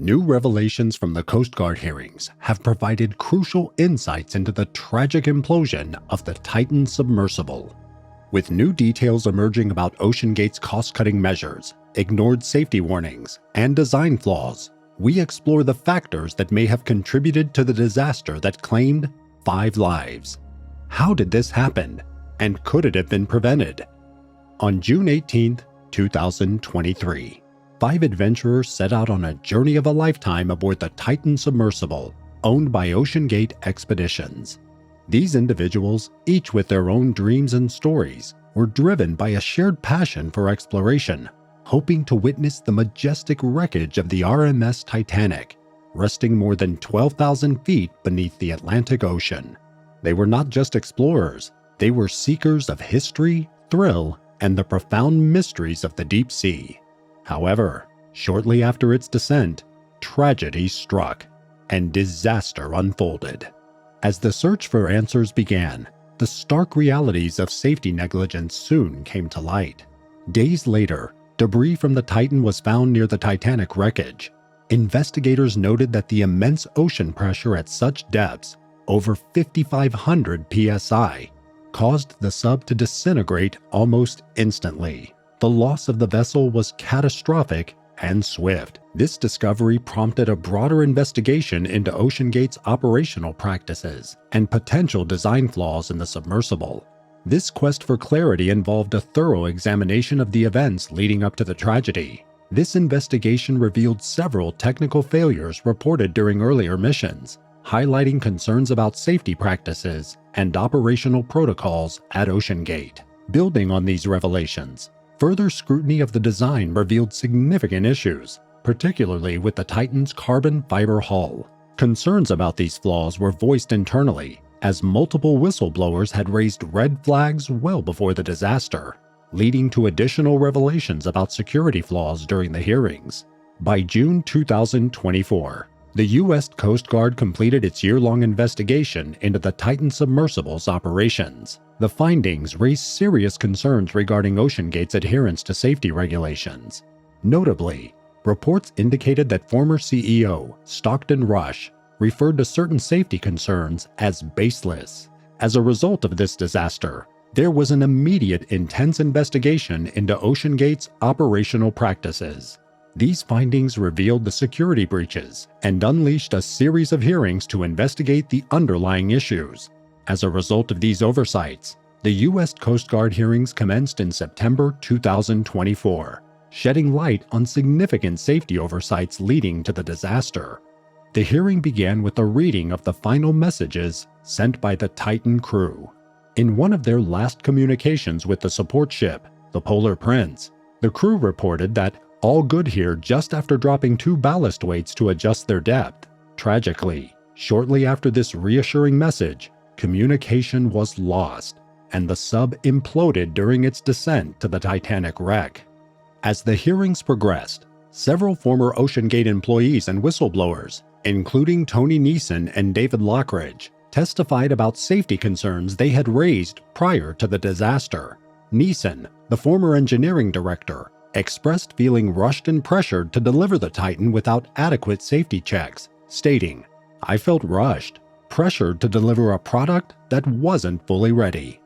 New revelations from the Coast Guard hearings have provided crucial insights into the tragic implosion of the Titan submersible. With new details emerging about OceanGate's cost-cutting measures, ignored safety warnings, and design flaws, we explore the factors that may have contributed to the disaster that claimed 5 lives. How did this happen, and could it have been prevented? On June 18, 2023, 5 adventurers set out on a journey of a lifetime aboard the Titan submersible, owned by OceanGate Expeditions. These individuals, each with their own dreams and stories, were driven by a shared passion for exploration, hoping to witness the majestic wreckage of the RMS Titanic, resting more than 12,000 feet beneath the Atlantic Ocean. They were not just explorers, they were seekers of history, thrill, and the profound mysteries of the deep sea. However, shortly after its descent, tragedy struck, and disaster unfolded. As the search for answers began, the stark realities of safety negligence soon came to light. Days later, debris from the Titan was found near the Titanic wreckage. Investigators noted that the immense ocean pressure at such depths, over 5,500 psi, caused the sub to disintegrate almost instantly. The loss of the vessel was catastrophic and swift. This discovery prompted a broader investigation into OceanGate's operational practices and potential design flaws in the submersible. This quest for clarity involved a thorough examination of the events leading up to the tragedy. This investigation revealed several technical failures reported during earlier missions, highlighting concerns about safety practices and operational protocols at OceanGate. Building on these revelations, further scrutiny of the design revealed significant issues, particularly with the Titan's carbon fiber hull. Concerns about these flaws were voiced internally, as multiple whistleblowers had raised red flags well before the disaster, leading to additional revelations about security flaws during the hearings. By June 2024, the U.S. Coast Guard completed its year-long investigation into the Titan submersible's operations. The findings raised serious concerns regarding OceanGate's adherence to safety regulations. Notably, reports indicated that former CEO Stockton Rush referred to certain safety concerns as baseless. As a result of this disaster, there was an immediate intense investigation into OceanGate's operational practices. These findings revealed the security breaches and unleashed a series of hearings to investigate the underlying issues. As a result of these oversights, the U.S. Coast Guard hearings commenced in September 2024, shedding light on significant safety oversights leading to the disaster. The hearing began with a reading of the final messages sent by the Titan crew. In one of their last communications with the support ship, the Polar Prince, the crew reported that all good here just after dropping 2 ballast weights to adjust their depth. Tragically, shortly after this reassuring message, communication was lost, and the sub imploded during its descent to the Titanic wreck. As the hearings progressed, several former OceanGate employees and whistleblowers, including Tony Neeson and David Lockridge, testified about safety concerns they had raised prior to the disaster. Neeson, the former engineering director, expressed feeling rushed and pressured to deliver the Titan without adequate safety checks, stating, "I felt rushed, pressured to deliver a product that wasn't fully ready."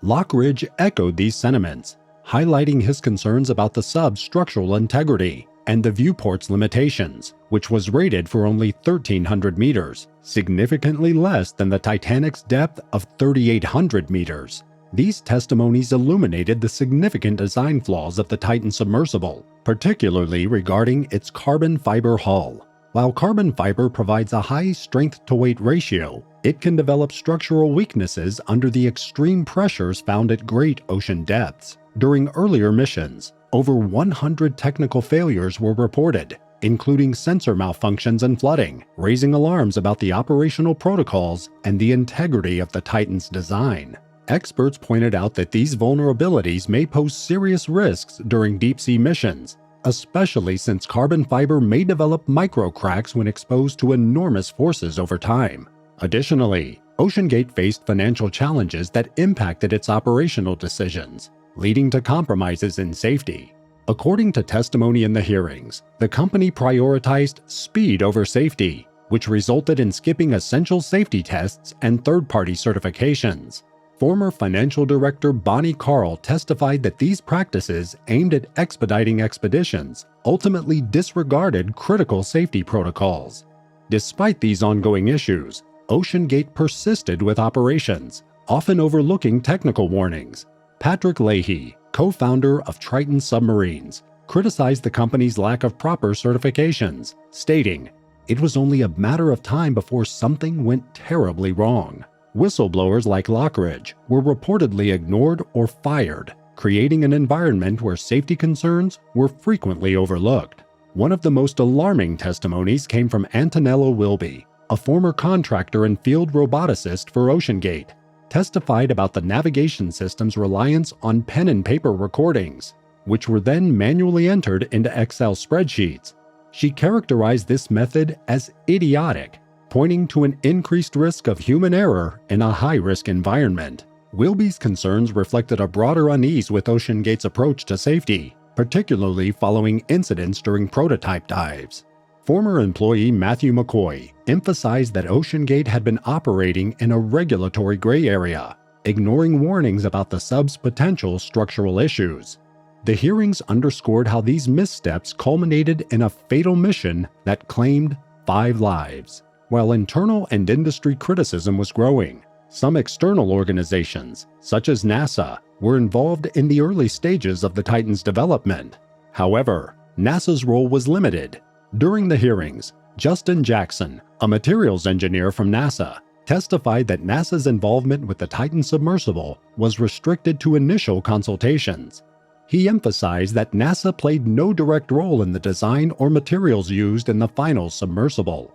Lockridge echoed these sentiments, highlighting his concerns about the sub's structural integrity and the viewport's limitations, which was rated for only 1,300 meters, significantly less than the Titanic's depth of 3,800 meters. These testimonies illuminated the significant design flaws of the Titan submersible, particularly regarding its carbon fiber hull. While carbon fiber provides a high strength-to-weight ratio, it can develop structural weaknesses under the extreme pressures found at great ocean depths. During earlier missions, over 100 technical failures were reported, including sensor malfunctions and flooding, raising alarms about the operational protocols and the integrity of the Titan's design. Experts pointed out that these vulnerabilities may pose serious risks during deep-sea missions, especially since carbon fiber may develop microcracks when exposed to enormous forces over time. Additionally, OceanGate faced financial challenges that impacted its operational decisions, leading to compromises in safety. According to testimony in the hearings, the company prioritized speed over safety, which resulted in skipping essential safety tests and third-party certifications. Former financial director Bonnie Carl testified that these practices aimed at expediting expeditions ultimately disregarded critical safety protocols. Despite these ongoing issues, OceanGate persisted with operations, often overlooking technical warnings. Patrick Leahy, co-founder of Triton Submarines, criticized the company's lack of proper certifications, stating, "It was only a matter of time before something went terribly wrong." Whistleblowers like Lockridge were reportedly ignored or fired, creating an environment where safety concerns were frequently overlooked. One of the most alarming testimonies came from Antonello Wilby, a former contractor and field roboticist for OceanGate, testified about the navigation system's reliance on pen and paper recordings, which were then manually entered into Excel spreadsheets. She characterized this method as idiotic, pointing to an increased risk of human error in a high-risk environment. Wilby's concerns reflected a broader unease with OceanGate's approach to safety, particularly following incidents during prototype dives. Former employee Matthew McCoy emphasized that OceanGate had been operating in a regulatory gray area, ignoring warnings about the sub's potential structural issues. The hearings underscored how these missteps culminated in a fatal mission that claimed 5 lives. While internal and industry criticism was growing, some external organizations, such as NASA, were involved in the early stages of the Titan's development. However, NASA's role was limited. During the hearings, Justin Jackson, a materials engineer from NASA, testified that NASA's involvement with the Titan submersible was restricted to initial consultations. He emphasized that NASA played no direct role in the design or materials used in the final submersible.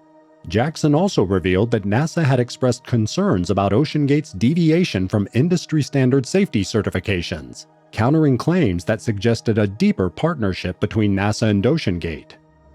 Jackson also revealed that NASA had expressed concerns about OceanGate's deviation from industry-standard safety certifications, countering claims that suggested a deeper partnership between NASA and OceanGate.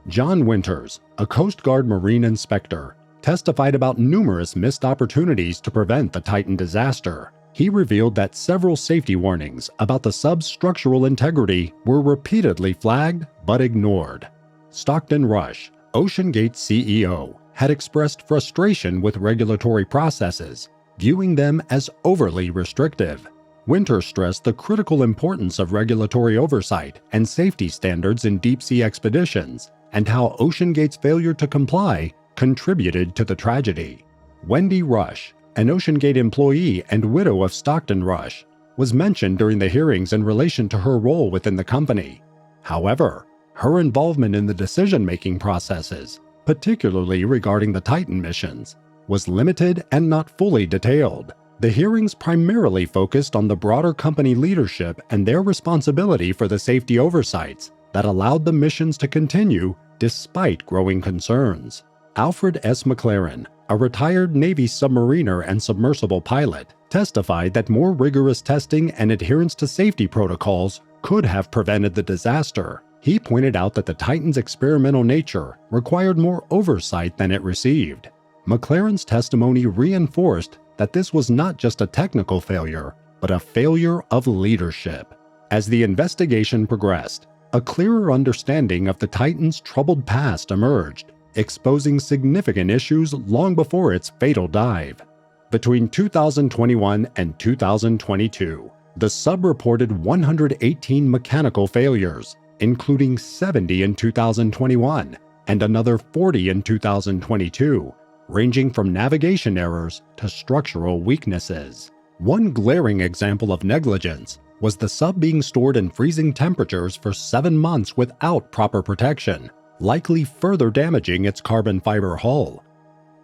John Winters, a Coast Guard Marine inspector, testified about numerous missed opportunities to prevent the Titan disaster. He revealed that several safety warnings about the sub's structural integrity were repeatedly flagged but ignored. Stockton Rush, OceanGate's CEO, had expressed frustration with regulatory processes, viewing them as overly restrictive. Winter stressed the critical importance of regulatory oversight and safety standards in deep-sea expeditions, and how OceanGate's failure to comply contributed to the tragedy. Wendy Rush, an OceanGate employee and widow of Stockton Rush, was mentioned during the hearings in relation to her role within the company. However, her involvement in the decision-making processes, particularly regarding the Titan missions, was limited and not fully detailed. The hearings primarily focused on the broader company leadership and their responsibility for the safety oversights that allowed the missions to continue despite growing concerns. Alfred S. McLaren, a retired Navy submariner and submersible pilot, testified that more rigorous testing and adherence to safety protocols could have prevented the disaster. He pointed out that the Titan's experimental nature required more oversight than it received. McLaren's testimony reinforced that this was not just a technical failure, but a failure of leadership. As the investigation progressed, a clearer understanding of the Titan's troubled past emerged, exposing significant issues long before its fatal dive. Between 2021 and 2022, the sub reported 118 mechanical failures, including 70 in 2021 and another 40 in 2022, ranging from navigation errors to structural weaknesses. One glaring example of negligence was the sub being stored in freezing temperatures for 7 months without proper protection, likely further damaging its carbon fiber hull.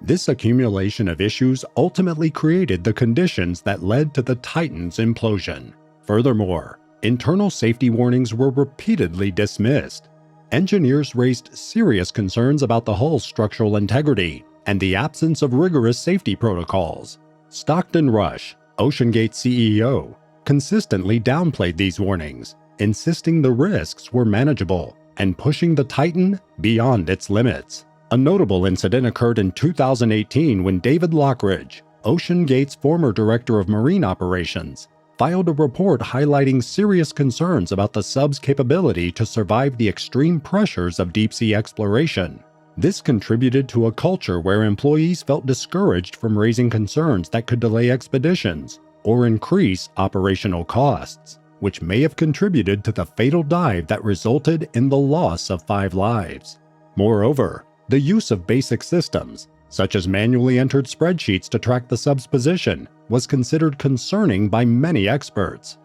This accumulation of issues ultimately created the conditions that led to the Titan's implosion. Furthermore, internal safety warnings were repeatedly dismissed. Engineers raised serious concerns about the hull's structural integrity and the absence of rigorous safety protocols. Stockton Rush, OceanGate CEO, consistently downplayed these warnings, insisting the risks were manageable and pushing the Titan beyond its limits. A notable incident occurred in 2018 when David Lockridge, OceanGate's former director of marine operations, filed a report highlighting serious concerns about the sub's capability to survive the extreme pressures of deep-sea exploration. This contributed to a culture where employees felt discouraged from raising concerns that could delay expeditions or increase operational costs, which may have contributed to the fatal dive that resulted in the loss of 5 lives. Moreover, the use of basic systems, such as manually entered spreadsheets to track the sub's position, was considered concerning by many experts.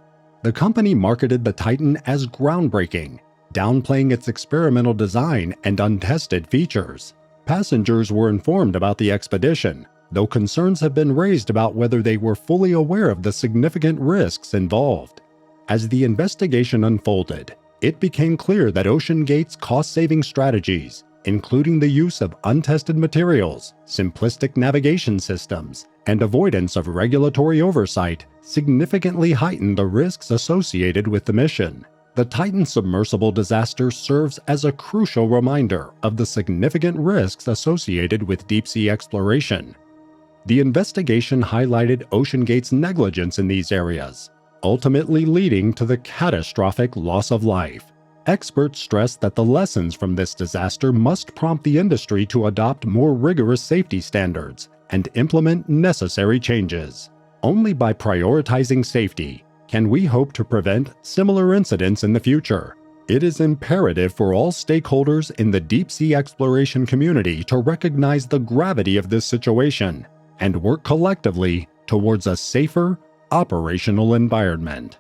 The company marketed the Titan as groundbreaking, downplaying its experimental design and untested features. Passengers were informed about the expedition, though concerns have been raised about whether they were fully aware of the significant risks involved. As the investigation unfolded, it became clear that OceanGate's cost-saving strategies, including the use of untested materials, simplistic navigation systems, and avoidance of regulatory oversight, significantly heightened the risks associated with the mission. The Titan submersible disaster serves as a crucial reminder of the significant risks associated with deep-sea exploration. The investigation highlighted OceanGate's negligence in these areas, ultimately leading to the catastrophic loss of life. Experts stress that the lessons from this disaster must prompt the industry to adopt more rigorous safety standards and implement necessary changes. Only by prioritizing safety can we hope to prevent similar incidents in the future. It is imperative for all stakeholders in the deep-sea exploration community to recognize the gravity of this situation and work collectively towards a safer, operational environment.